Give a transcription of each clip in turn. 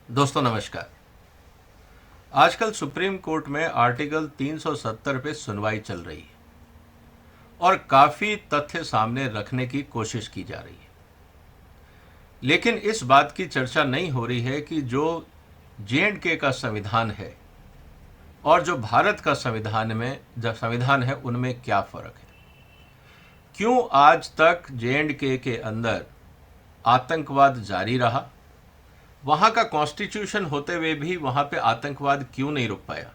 दोस्तों नमस्कार। आजकल सुप्रीम कोर्ट में आर्टिकल 370 पे सुनवाई चल रही है और काफ़ी तथ्य सामने रखने की कोशिश की जा रही है, लेकिन इस बात की चर्चा नहीं हो रही है कि जो जे.एंड.के का संविधान है और जो भारत का संविधान है उनमें क्या फ़र्क है। क्यों आज तक जे.एंड.के के अंदर आतंकवाद जारी रहा, वहाँ का कॉन्स्टिट्यूशन होते हुए भी वहाँ पे आतंकवाद क्यों नहीं रुक पाया,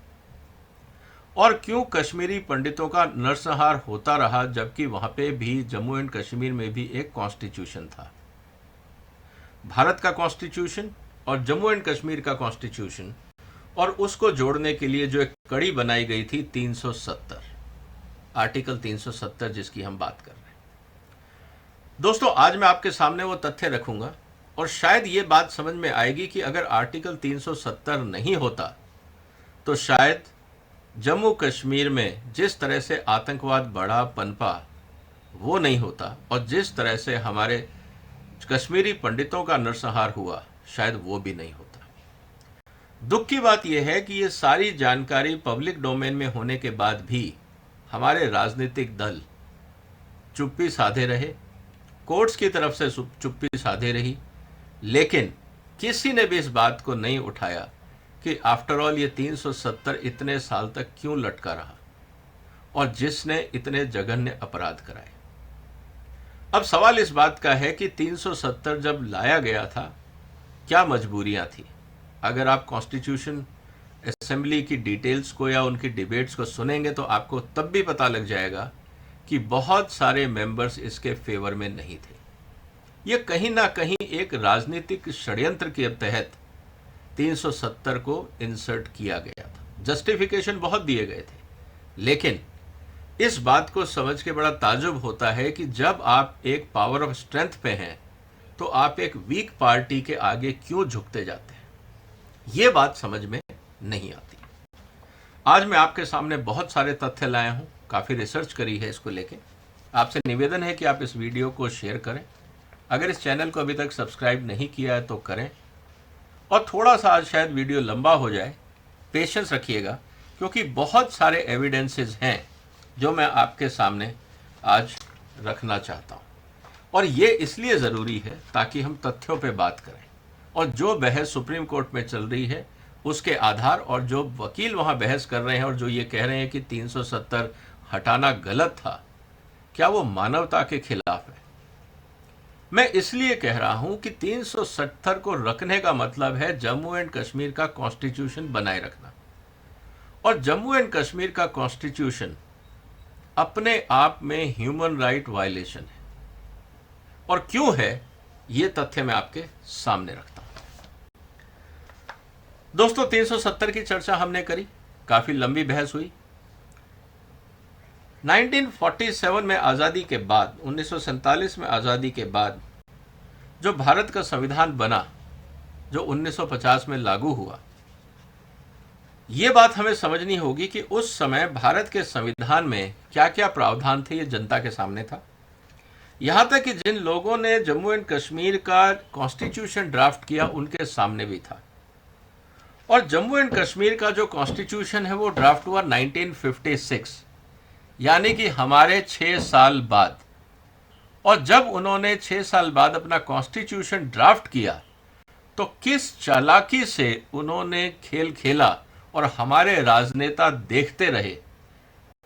और क्यों कश्मीरी पंडितों का नरसंहार होता रहा जबकि वहाँ पे भी जम्मू एंड कश्मीर में भी एक कॉन्स्टिट्यूशन था। भारत का कॉन्स्टिट्यूशन और जम्मू एंड कश्मीर का कॉन्स्टिट्यूशन, और उसको जोड़ने के लिए जो एक कड़ी बनाई गई थी 370, आर्टिकल 370 जिसकी हम बात कर रहे हैं। दोस्तों आज मैं आपके सामने वो तथ्य रखूंगा और शायद ये बात समझ में आएगी कि अगर आर्टिकल 370 नहीं होता तो शायद जम्मू कश्मीर में जिस तरह से आतंकवाद बढ़ा पनपा वो नहीं होता, और जिस तरह से हमारे कश्मीरी पंडितों का नरसंहार हुआ शायद वो भी नहीं होता। दुख की बात यह है कि ये सारी जानकारी पब्लिक डोमेन में होने के बाद भी हमारे राजनीतिक दल चुप्पी साधे रहे, कोर्ट्स की तरफ से चुप्पी साधे रही, लेकिन किसी ने भी इस बात को नहीं उठाया कि आफ्टर ऑल ये 370 इतने साल तक क्यों लटका रहा और जिसने इतने जघन्य अपराध कराए। अब सवाल इस बात का है कि 370 जब लाया गया था क्या मजबूरियां थी। अगर आप कॉन्स्टिट्यूशन असेंबली की डिटेल्स को या उनकी डिबेट्स को सुनेंगे तो आपको तब भी पता लग जाएगा कि बहुत सारे मेंबर्स इसके फेवर में नहीं थे। ये कहीं ना कहीं एक राजनीतिक षड्यंत्र के तहत 370 को इंसर्ट किया गया था। जस्टिफिकेशन बहुत दिए गए थे, लेकिन इस बात को समझ के बड़ा ताजुब होता है कि जब आप एक पावर ऑफ स्ट्रेंथ पे हैं तो आप एक वीक पार्टी के आगे क्यों झुकते जाते हैं, ये बात समझ में नहीं आती। आज मैं आपके सामने बहुत सारे तथ्य लाया हूं, काफ़ी रिसर्च करी है इसको लेके। आपसे निवेदन है कि आप इस वीडियो को शेयर करें, अगर इस चैनल को अभी तक सब्सक्राइब नहीं किया है तो करें, और थोड़ा सा आज शायद वीडियो लंबा हो जाए, पेशेंस रखिएगा, क्योंकि बहुत सारे एविडेंसेस हैं जो मैं आपके सामने आज रखना चाहता हूं। और ये इसलिए ज़रूरी है ताकि हम तथ्यों पे बात करें, और जो बहस सुप्रीम कोर्ट में चल रही है उसके आधार, और जो वकील वहाँ बहस कर रहे हैं और जो ये कह रहे हैं कि 370 हटाना गलत था, क्या वो मानवता के खिलाफ है। मैं इसलिए कह रहा हूं कि 370 को रखने का मतलब है जम्मू एंड कश्मीर का कॉन्स्टिट्यूशन बनाए रखना, और जम्मू एंड कश्मीर का कॉन्स्टिट्यूशन अपने आप में ह्यूमन राइट वायलेशन है। और क्यों है ये तथ्य मैं आपके सामने रखता हूं। दोस्तों 370 की चर्चा हमने करी, काफी लंबी बहस हुई। 1947 में आज़ादी के बाद, 1947 में आज़ादी के बाद जो भारत का संविधान बना, जो 1950 में लागू हुआ, ये बात हमें समझनी होगी कि उस समय भारत के संविधान में क्या क्या प्रावधान थे, ये जनता के सामने था। यहाँ तक कि जिन लोगों ने जम्मू एंड कश्मीर का कॉन्स्टिट्यूशन ड्राफ्ट किया उनके सामने भी था। और जम्मू एंड कश्मीर का जो कॉन्स्टिट्यूशन है वो ड्राफ्ट हुआ 1956, यानी कि हमारे 6 साल बाद। और जब उन्होंने 6 साल बाद अपना कॉन्स्टिट्यूशन ड्राफ्ट किया तो किस चालाकी से उन्होंने खेल खेला, और हमारे राजनेता देखते रहे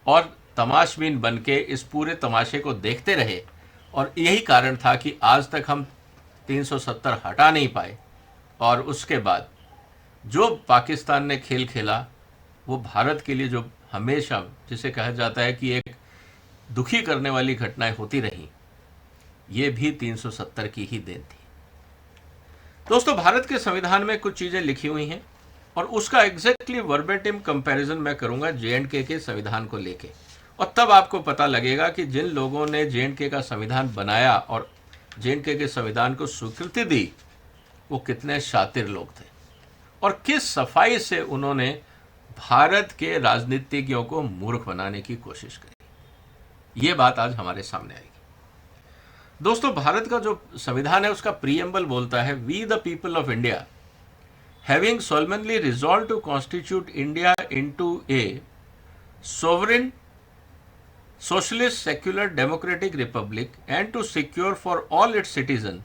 और तमाशबीन बन के इस पूरे तमाशे को देखते रहे, और यही कारण था कि आज तक हम 370 हटा नहीं पाए। और उसके बाद जो पाकिस्तान ने खेल खेला वो भारत के लिए, जो हमेशा जिसे कहा जाता है कि एक दुखी करने वाली घटनाएं होती रही, ये भी 370 की ही देन थी। दोस्तों भारत के संविधान में कुछ चीजें लिखी हुई हैं और उसका एग्जैक्टली वर्बेटिम कंपैरिजन मैं करूंगा जे.एंड.के के संविधान को लेके, और तब आपको पता लगेगा कि जिन लोगों ने जे.एंड.के का संविधान बनाया और जे.एंड.के के संविधान को स्वीकृति दी वो कितने शातिर लोग थे, और किस सफाई से उन्होंने भारत के राजनीतिज्ञों को मूर्ख बनाने की कोशिश करी। ये बात आज हमारे सामने आएगी। दोस्तों भारत का जो संविधान है उसका प्रीएम्बल बोलता है, we the people of India having solemnly resolved to constitute India into a sovereign, socialist, secular, democratic republic and to secure for all its citizens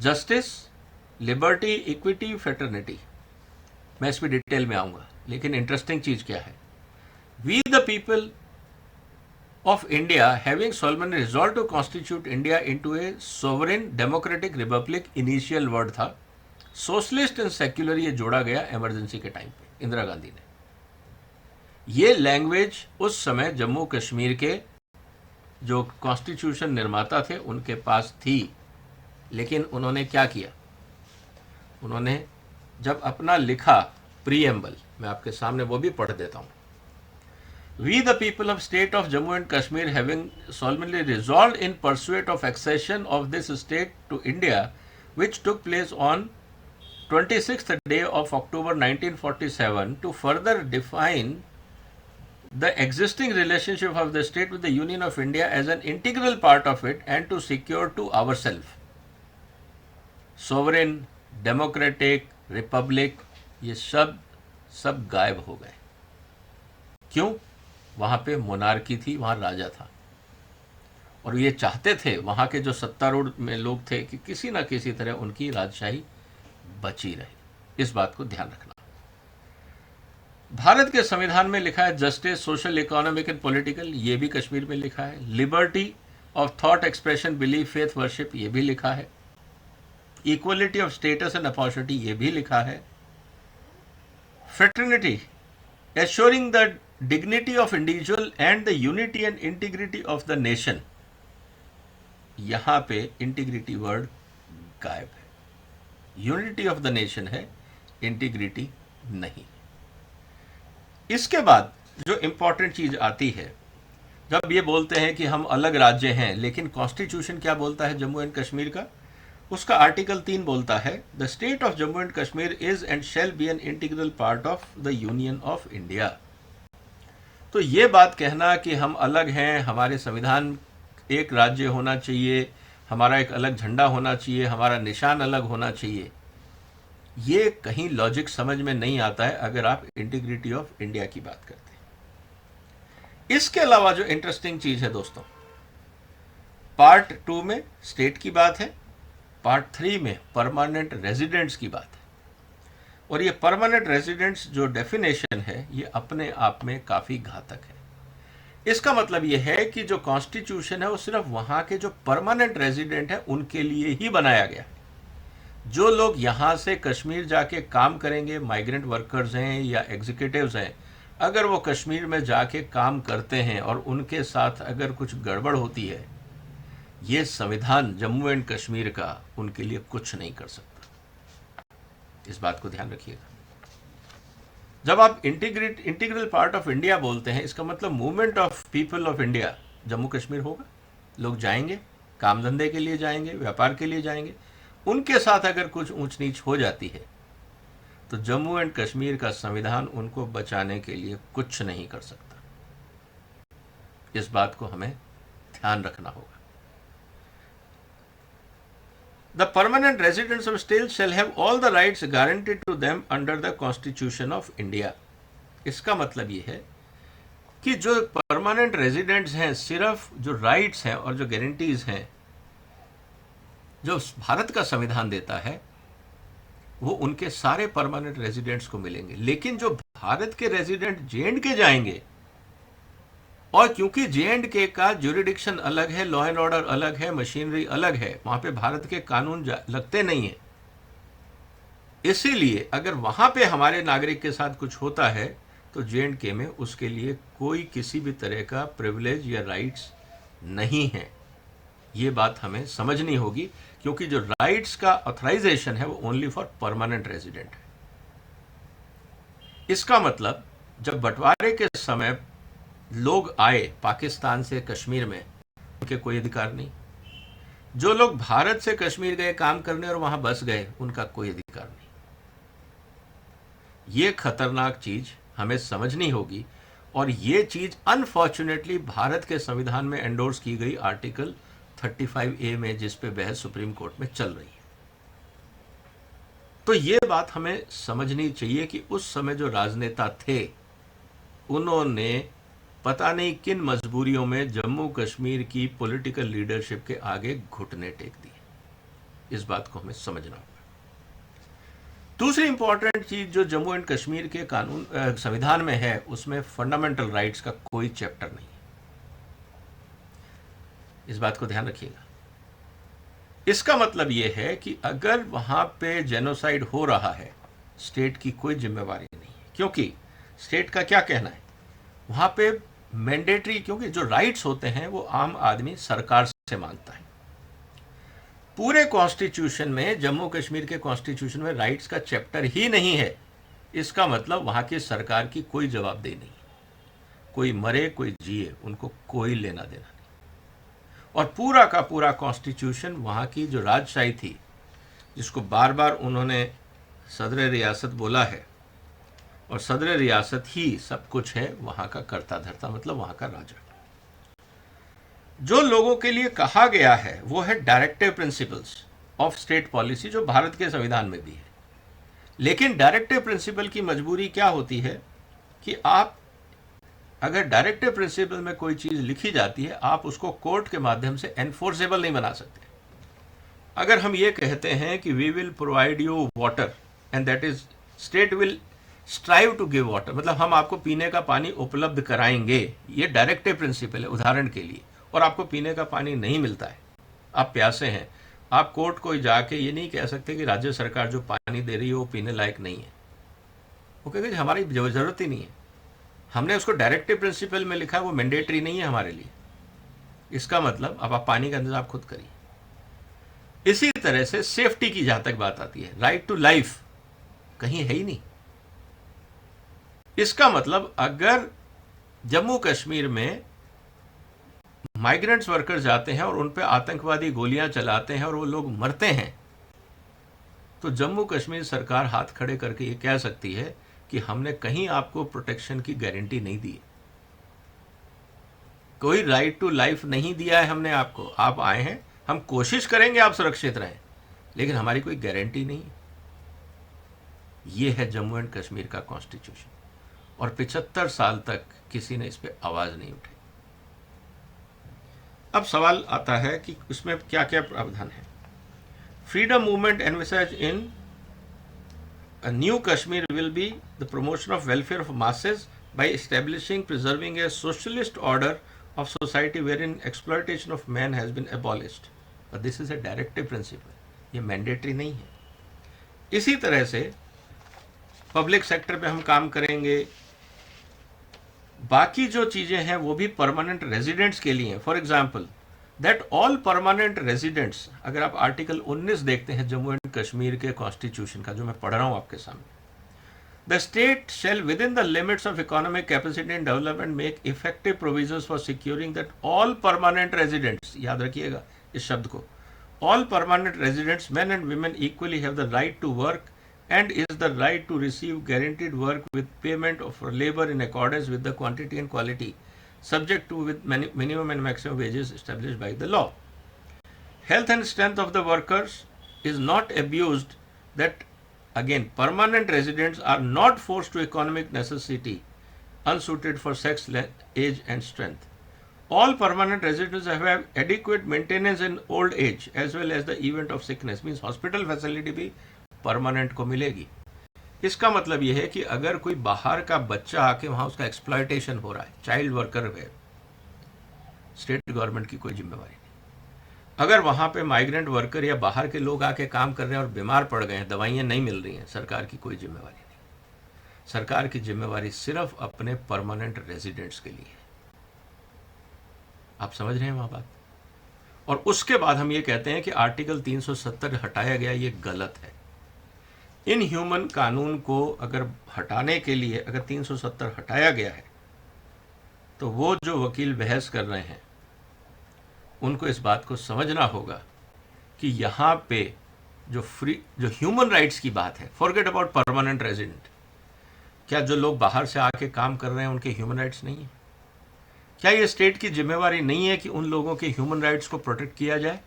justice, liberty, equity, fraternity. मैं इसमें डिटेल में आऊंगा, लेकिन interesting चीज क्या है? We the people of India having solemnly resolved to constitute India into a sovereign democratic republic, initial word था, socialist and secular ये जोड़ा गया इमरजेंसी के टाइम पे इंदिरा गांधी ने। ये लैंग्वेज उस समय जम्मू कश्मीर के जो कॉन्स्टिट्यूशन निर्माता थे उनके पास थी, लेकिन उन्होंने क्या किया? उन्होंने जब अपना लिखा प्रीएम्बल, मैं आपके सामने वो भी पढ़ देता हूं। We the people of state of Jammu and Kashmir having solemnly resolved in pursuit of accession of this state to India, which took place on 26th day of October 1947, to further define the existing relationship of the state with the Union of India as an integral part of it and to secure to ourselves sovereign, democratic, republic, ये सब गायब हो गए। क्यों? वहां पे monarchy थी, वहां राजा था, और ये चाहते थे वहां के जो सत्तारूढ़ में लोग थे कि किसी ना किसी तरह उनकी राजशाही बची रहे। इस बात को ध्यान रखना। भारत के संविधान में लिखा है justice, social, economic and political, ये भी कश्मीर में लिखा है। Liberty of thought expression, belief, faith, worship, ये भी लिखा है। Equality of status and opportunity, ये भी लिखा है। Fraternity, assuring the dignity of individual and the unity and integrity of the nation, यहां पे इंटीग्रिटी वर्ड गायब है। यूनिटी ऑफ द नेशन है, इंटीग्रिटी नहीं। इसके बाद जो इंपॉर्टेंट चीज आती है, जब ये बोलते हैं कि हम अलग राज्य हैं, लेकिन कॉन्स्टिट्यूशन क्या बोलता है जम्मू एंड कश्मीर का? उसका आर्टिकल 3 बोलता है the state of Jammu and Kashmir is and shall be an integral part of the union of India. तो ये बात कहना कि हम अलग हैं, हमारे संविधान एक राज्य होना चाहिए, हमारा एक अलग झंडा होना चाहिए, हमारा निशान अलग होना चाहिए, ये कहीं लॉजिक समझ में नहीं आता है अगर आप इंटीग्रिटी ऑफ इंडिया की बात करते हैं। इसके अलावा जो इंटरेस्टिंग चीज है दोस्तों, पार्ट 2 में स्टेट की बात है, पार्ट 3 में परमानेंट रेजिडेंट्स की बात है। और ये परमानेंट रेजिडेंट्स जो डेफिनेशन है, ये अपने आप में काफी घातक है। इसका मतलब ये है कि जो कॉन्स्टिट्यूशन है वो सिर्फ वहां के जो परमानेंट रेजिडेंट है उनके लिए ही बनाया गया है। जो लोग यहां से कश्मीर जाके काम करेंगे, माइग्रेंट वर्कर्स हैं या एग्जीक्यूटिव्स हैं, अगर वो कश्मीर में जाके काम करते हैं और उनके साथ अगर कुछ गड़बड़ होती है, ये संविधान जम्मू एंड कश्मीर का उनके लिए कुछ नहीं कर सकता। इस बात को ध्यान रखिएगा। जब आप इंटीग्रल पार्ट ऑफ इंडिया बोलते हैं, इसका मतलब movement of people of India Jammu Kashmir होगा। लोग जाएंगे, काम धंधे के लिए जाएंगे, व्यापार के लिए जाएंगे, उनके साथ अगर कुछ ऊंच नीच हो जाती है तो जम्मू एंड कश्मीर का संविधान उनको बचाने के लिए कुछ नहीं कर सकता। इस बात को हमें ध्यान रखना होगा। The permanent residents of state shall have all the rights guaranteed to them under the Constitution of India. इसका मतलब ये है कि जो परमानेंट रेजिडेंट्स हैं, सिर्फ जो राइट्स हैं और जो गारंटीज हैं जो भारत का संविधान देता है, वो उनके सारे परमानेंट रेजिडेंट्स को मिलेंगे। लेकिन जो भारत के रेजिडेंट जे.एंड.के जाएंगे, और क्योंकि जे.एंड.के का ज्यूरिडिक्शन अलग है, लॉ एंड ऑर्डर अलग है, मशीनरी अलग है, वहां पे भारत के कानून लगते नहीं है, इसीलिए अगर वहां पे हमारे नागरिक के साथ कुछ होता है तो जे.एंड.के में उसके लिए कोई किसी भी तरह का प्रिविलेज या राइट्स नहीं है। ये बात हमें समझनी होगी, क्योंकि जो राइट्स का ऑथराइजेशन है वो ओनली फॉर परमानेंट रेजिडेंट है। इसका मतलब जब बंटवारे के समय लोग आए पाकिस्तान से कश्मीर में, उनके कोई अधिकार नहीं। जो लोग भारत से कश्मीर गए काम करने और वहां बस गए, उनका कोई अधिकार नहीं। ये खतरनाक चीज हमें समझनी होगी, और ये चीज अनफॉर्चुनेटली भारत के संविधान में एंडोर्स की गई आर्टिकल 35A में, जिस पे बहस सुप्रीम कोर्ट में चल रही है। तो ये बात हमें समझनी चाहिए कि उस समय जो राजनेता थे उन्होंने पता नहीं किन मजबूरियों में जम्मू कश्मीर की पॉलिटिकल लीडरशिप के आगे घुटने टेक दिए। इस बात को हमें समझना होगा। दूसरी इंपॉर्टेंट चीज जो जम्मू एंड कश्मीर के कानून संविधान में है, उसमें फंडामेंटल राइट्स का कोई चैप्टर नहीं है। इस बात को ध्यान रखिएगा। इसका मतलब यह है कि अगर वहां पे जेनोसाइड हो रहा है, स्टेट की कोई जिम्मेवारी नहीं है, क्योंकि स्टेट का क्या कहना है वहां पे मैंडेटरी, क्योंकि जो राइट्स होते हैं वो आम आदमी सरकार से मांगता है। पूरे कॉन्स्टिट्यूशन में, जम्मू कश्मीर के कॉन्स्टिट्यूशन में राइट्स का चैप्टर ही नहीं है। इसका मतलब वहां की सरकार की कोई जवाबदेही नहीं। कोई मरे कोई जिए, उनको कोई लेना देना नहीं। और पूरा का पूरा कॉन्स्टिट्यूशन वहां की जो राजशाही थी, जिसको बार बार उन्होंने सदर रियासत बोला है, और सदर रियासत ही सब कुछ है, वहां का कर्ता धर्ता, मतलब वहां का राजा। जो लोगों के लिए कहा गया है वो है directive principles of state policy, जो भारत के संविधान में भी है। लेकिन डायरेक्टिव प्रिंसिपल की मजबूरी क्या होती है कि आप अगर डायरेक्टिव प्रिंसिपल में कोई चीज लिखी जाती है, आप उसको कोर्ट के माध्यम से एनफोर्सेबल नहीं बना सकते। अगर हम ये कहते हैं कि we will provide you water and that is state will strive to give water, मतलब हम आपको पीने का पानी उपलब्ध कराएंगे, ये डायरेक्टिव प्रिंसिपल है। उदाहरण के लिए, और आपको पीने का पानी नहीं मिलता है, आप प्यासे हैं, आप कोर्ट को जाके ये नहीं कह सकते कि राज्य सरकार जो पानी दे रही है वो पीने लायक नहीं है। वो कहेंगे हमारी जरूरत ही नहीं है, हमने उसको डायरेक्टिव प्रिंसिपल में लिखा है, वो मैंडेटरी नहीं है हमारे लिए। इसका मतलब अब आप पानी का इंतजाम खुद करिए। इसी तरह से सेफ्टी की जहां तक बात आती है, राइट टू लाइफ कहीं है ही नहीं। इसका मतलब अगर जम्मू कश्मीर में माइग्रेंट्स वर्कर्स जाते हैं और उन पे आतंकवादी गोलियां चलाते हैं और वो लोग मरते हैं, तो जम्मू कश्मीर सरकार हाथ खड़े करके ये कह सकती है कि हमने कहीं आपको प्रोटेक्शन की गारंटी नहीं दी, कोई राइट टू लाइफ नहीं दिया है हमने आपको। आप आए हैं, हम कोशिश करेंगे आप सुरक्षित रहें, लेकिन हमारी कोई गारंटी नहीं है। ये है जम्मू एंड कश्मीर का कॉन्स्टिट्यूशन, और 75 साल तक किसी ने इस पर आवाज नहीं उठाई। अब सवाल आता है कि उसमें क्या क्या प्रावधान है। Freedom movement envisages in a new Kashmir will be the promotion of welfare of masses by establishing, preserving a socialist order of society wherein exploitation of man has been abolished. But this is a directive principle, ये mandatory नहीं है। इसी तरह से public sector पे हम काम करेंगे। बाकी जो चीजें हैं वो भी परमानेंट रेजिडेंट्स के लिए हैं। For example that all permanent residents, अगर आप आर्टिकल 19 देखते हैं जम्मू एंड कश्मीर के कॉन्स्टिट्यूशन का, जो मैं पढ़ रहा हूं आपके सामने, the state shall within the limits of economic capacity and development make effective provisions for securing that all permanent residents, याद रखिएगा इस शब्द को, all permanent residents men and women equally have the right to work and is the right to receive guaranteed work with payment of labor in accordance with the quantity and quality, subject to with minimum and maximum wages established by the law. Health and strength of the workers is not abused, that again permanent residents are not forced to economic necessity unsuited for sex, age and strength. All permanent residents have adequate maintenance in old age as well as the event of sickness, means hospital facility भी permanent को मिलेगी। इसका मतलब यह है कि अगर कोई बाहर का बच्चा आके वहां उसका एक्सप्लॉयटेशन हो रहा है, चाइल्ड वर्कर है, स्टेट गवर्नमेंट की कोई जिम्मेवारी नहीं। अगर वहां पे माइग्रेंट वर्कर या बाहर के लोग आके काम कर रहे हैं और बीमार पड़ गए हैं, दवाइयां नहीं मिल रही हैं, सरकार की कोई जिम्मेवारी नहीं। सरकार की जिम्मेवारी सिर्फ अपने परमानेंट रेजिडेंट्स के लिए है। आप समझ रहे हैं वहां बात। और उसके बाद हम ये कहते हैं कि आर्टिकल 370 हटाया गया, ये गलत है। इन ह्यूमन कानून को अगर हटाने के लिए अगर 370 हटाया गया है, तो वो जो वकील बहस कर रहे हैं उनको इस बात को समझना होगा कि यहाँ पे जो ह्यूमन राइट्स की बात है, फॉरगेट अबाउट परमानेंट रेजिडेंट, क्या जो लोग बाहर से आके काम कर रहे हैं उनके ह्यूमन राइट्स नहीं है? क्या ये स्टेट की जिम्मेवारी नहीं है कि उन लोगों के ह्यूमन राइट्स को प्रोटेक्ट किया जाए?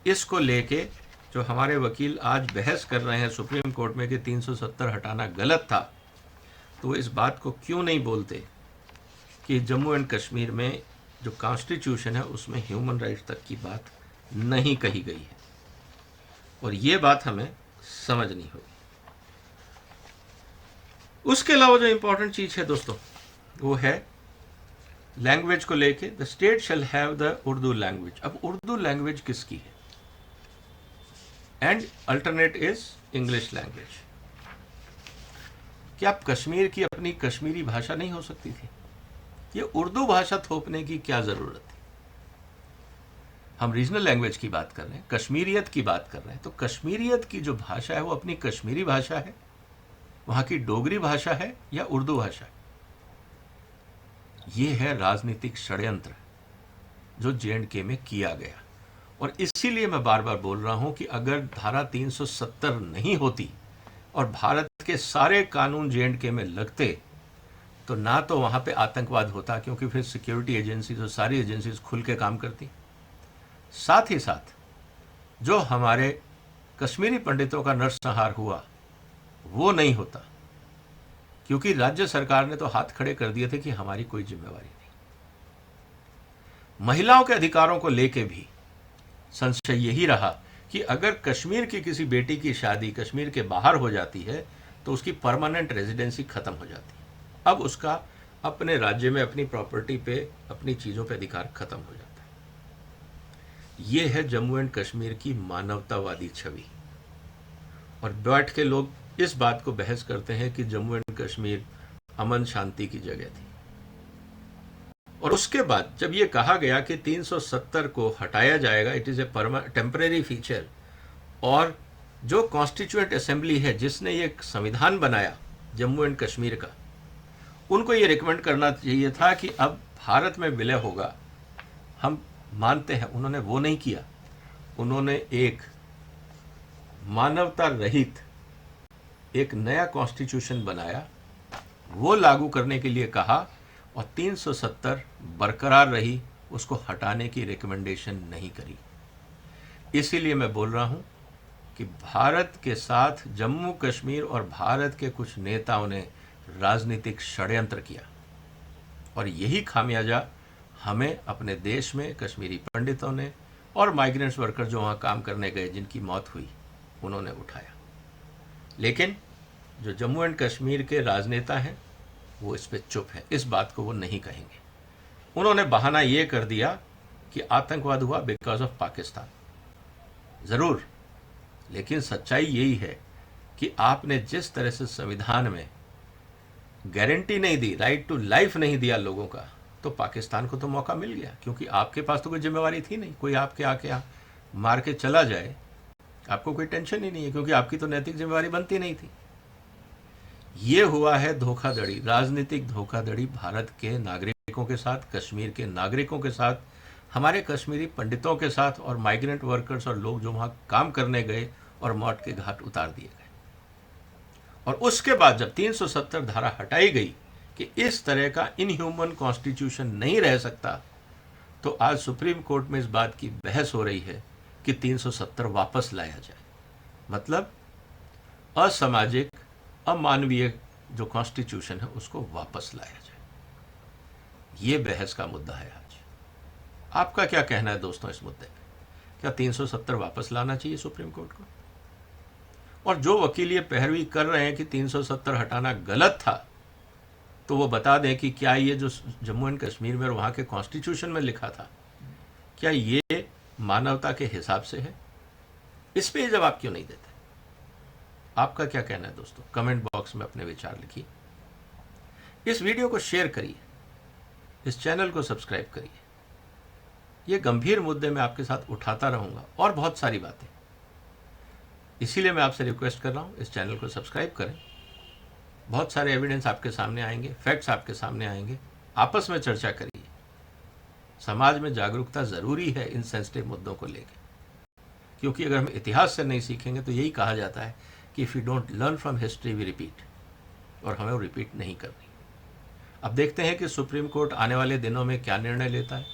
इसको लेके जो हमारे वकील आज बहस कर रहे हैं सुप्रीम कोर्ट में कि 370 हटाना गलत था, तो वो इस बात को क्यों नहीं बोलते कि जम्मू एंड कश्मीर में जो कॉन्स्टिट्यूशन है उसमें ह्यूमन राइट्स तक की बात नहीं कही गई है, और ये बात हमें समझनी होगी। उसके अलावा जो इंपॉर्टेंट चीज़ है दोस्तों, वो है लैंग्वेज को लेके, the state shall have the Urdu language. अब उर्दू लैंग्वेज किसकी है? And alternate is English language. क्या आप कश्मीर की अपनी कश्मीरी भाषा नहीं हो सकती थी? ये उर्दू भाषा थोपने की क्या जरूरत थी? हम रीजनल लैंग्वेज की बात कर रहे हैं, कश्मीरियत की बात कर रहे हैं, तो कश्मीरियत की जो भाषा है वो अपनी कश्मीरी भाषा है, वहां की डोगरी भाषा है या उर्दू भाषा है? ये है राजनीतिक षड्यंत्र जो J&K में किया गया। और इसीलिए मैं बार बार बोल रहा हूं कि अगर धारा 370 नहीं होती और भारत के सारे कानून J&K में लगते, तो ना तो वहां पे आतंकवाद होता, क्योंकि फिर सिक्योरिटी एजेंसीज और सारी एजेंसीज खुल के काम करती। साथ ही साथ जो हमारे कश्मीरी पंडितों का नरसंहार हुआ वो नहीं होता, क्योंकि राज्य सरकार ने तो हाथ खड़े कर दिए थे कि हमारी कोई जिम्मेवारी नहीं। महिलाओं के अधिकारों को लेके भी संशय यही रहा कि अगर कश्मीर की किसी बेटी की शादी कश्मीर के बाहर हो जाती है तो उसकी परमानेंट रेजिडेंसी खत्म हो जाती है। अब उसका अपने राज्य में अपनी प्रॉपर्टी पे, अपनी चीजों पे अधिकार खत्म हो जाता है। ये है जम्मू एंड कश्मीर की मानवतावादी छवि। और बैठ के लोग इस बात को बहस करते हैं कि जम्मू एंड कश्मीर अमन शांति की जगह थी। और उसके बाद जब ये कहा गया कि 370 को हटाया जाएगा, it is a temporary feature, और जो कॉन्स्टिट्यूएंट असेंबली है जिसने ये संविधान बनाया जम्मू एंड कश्मीर का, उनको ये रिकमेंड करना चाहिए था कि अब भारत में विलय होगा, हम मानते हैं। उन्होंने वो नहीं किया। उन्होंने एक मानवता रहित एक नया कॉन्स्टिट्यूशन बनाया, वो लागू करने के लिए कहा, और 370 बरकरार रही, उसको हटाने की रिकमेंडेशन नहीं करी। इसीलिए मैं बोल रहा हूं कि भारत के साथ जम्मू कश्मीर और भारत के कुछ नेताओं ने राजनीतिक षड्यंत्र किया, और यही खामियाजा हमें अपने देश में कश्मीरी पंडितों ने और माइग्रेंट्स वर्कर जो वहाँ काम करने गए, जिनकी मौत हुई, उन्होंने उठाया। लेकिन जो जम्मू एंड कश्मीर के राजनेता हैं वो इस पे चुप है, इस बात को वो नहीं कहेंगे। उन्होंने बहाना ये कर दिया कि आतंकवाद हुआ बिकॉज ऑफ पाकिस्तान। ज़रूर, लेकिन सच्चाई यही है कि आपने जिस तरह से संविधान में गारंटी नहीं दी, राइट टू लाइफ नहीं दिया लोगों का, तो पाकिस्तान को तो मौका मिल गया, क्योंकि आपके पास तो कोई जिम्मेवारी थी नहीं। कोई आपके आके मार के चला जाए, आपको कोई टेंशन ही नहीं है, क्योंकि आपकी तो नैतिक जिम्मेवारी बनती नहीं थी। ये हुआ है धोखाधड़ी, राजनीतिक धोखाधड़ी भारत के नागरिकों के साथ, कश्मीर के नागरिकों के साथ, हमारे कश्मीरी पंडितों के साथ, और माइग्रेंट वर्कर्स और लोग जो वहाँ काम करने गए और मौत के घाट उतार दिए गए। और उसके बाद जब 370 धारा हटाई गई कि इस तरह का इनह्यूमन कॉन्स्टिट्यूशन नहीं रह सकता, तो आज सुप्रीम कोर्ट में इस बात की बहस हो रही है कि 370 वापस लाया जाए। मतलब असामाजिक, अमानवीय जो कॉन्स्टिट्यूशन है उसको वापस लाया जाए। ये बहस का मुद्दा है आज। आपका क्या कहना है दोस्तों इस मुद्दे पे? क्या 370 वापस लाना चाहिए सुप्रीम कोर्ट को? और जो वकील ये पैरवी कर रहे हैं कि 370 हटाना गलत था, तो वो बता दें कि क्या ये जो जम्मू एंड कश्मीर में और वहाँ के कॉन्स्टिट्यूशन में लिखा था, क्या ये मानवता के हिसाब से है? इस पे जवाब क्यों नहीं देते? आपका क्या कहना है दोस्तों? कमेंट बॉक्स में अपने विचार लिखिए। इस वीडियो को शेयर करिए, इस चैनल को सब्सक्राइब करिए। ये गंभीर मुद्दे मैं आपके साथ उठाता रहूंगा, और बहुत सारी बातें। इसीलिए मैं आपसे रिक्वेस्ट कर रहा हूं, इस चैनल को सब्सक्राइब करें। बहुत सारे एविडेंस आपके सामने आएंगे, फैक्ट्स आपके सामने आएंगे, आपस में चर्चा करिए। समाज में जागरूकता जरूरी है इन सेंसिटिव मुद्दों को लेकर, क्योंकि अगर हम इतिहास से नहीं सीखेंगे तो यही कहा जाता है कि if you don't learn from history we repeat, और हमें वो रिपीट नहीं करनी। अब देखते हैं कि सुप्रीम कोर्ट आने वाले दिनों में क्या निर्णय लेता है।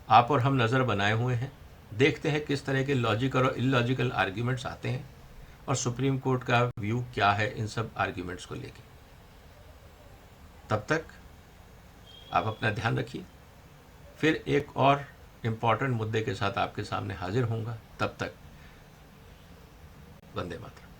आप और हम नज़र बनाए हुए हैं, देखते हैं किस तरह के लॉजिकल और इलॉजिकल आर्ग्यूमेंट्स आते हैं और सुप्रीम कोर्ट का व्यू क्या है इन सब आर्ग्यूमेंट्स को लेके। तब तक आप अपना ध्यान रखिए। फिर एक और इम्पॉर्टेंट मुद्दे के साथ आपके सामने हाजिर होऊंगा। तब तक वंदे मातरम।